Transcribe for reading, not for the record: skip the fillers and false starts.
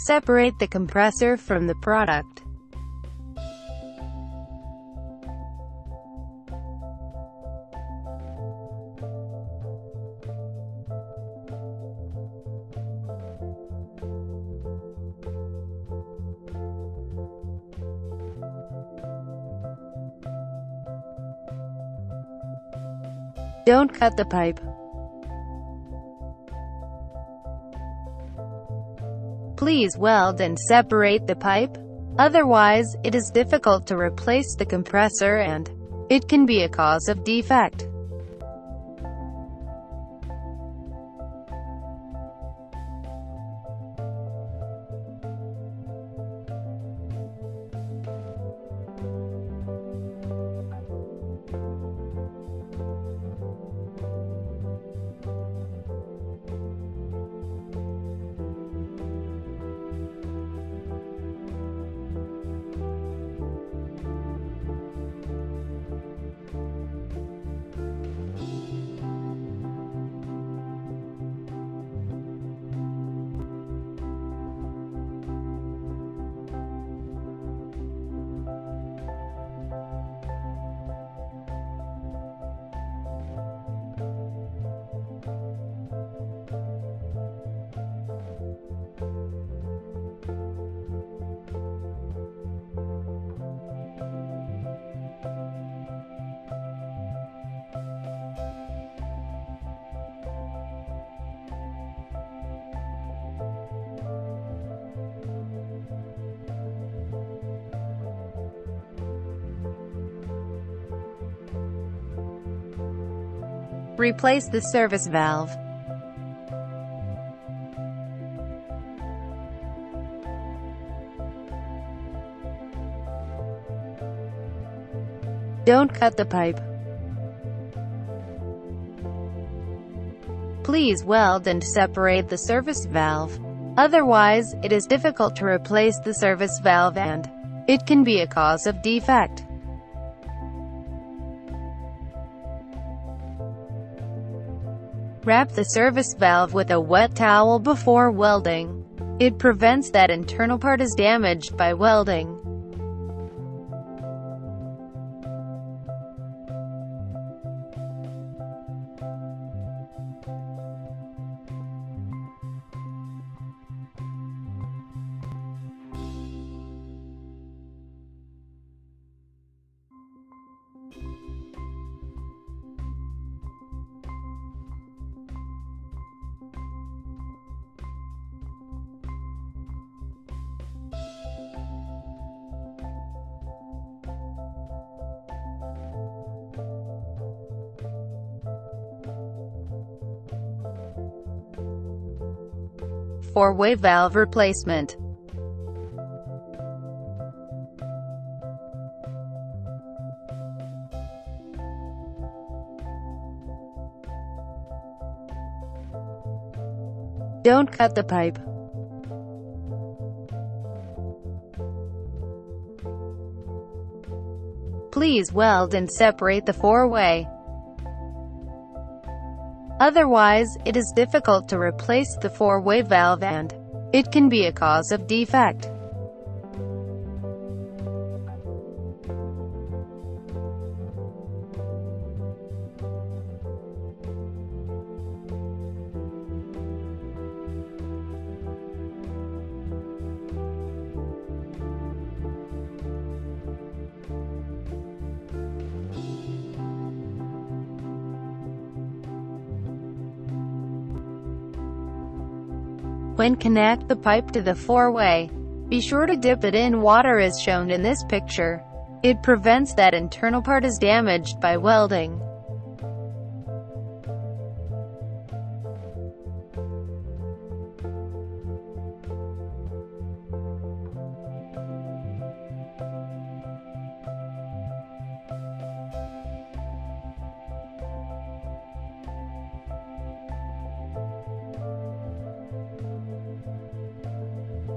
Separate the compressor from the product. Don't cut the pipe. Please weld and separate the pipe. Otherwise, it is difficult to replace the compressor and it can be a cause of defect. Replace the service valve. Don't cut the pipe. Please weld and separate the service valve. Otherwise, it is difficult to replace the service valve and it can be a cause of defect. Wrap the service valve with a wet towel before welding. It prevents that internal part is damaged by welding. Four-way valve replacement. Don't cut the pipe. Please weld and separate the four-way. Otherwise, it is difficult to replace the four-way valve and it can be a cause of defect. When connect the pipe to the four-way, be sure to dip it in water as shown in this picture. It prevents that internal part is damaged by welding.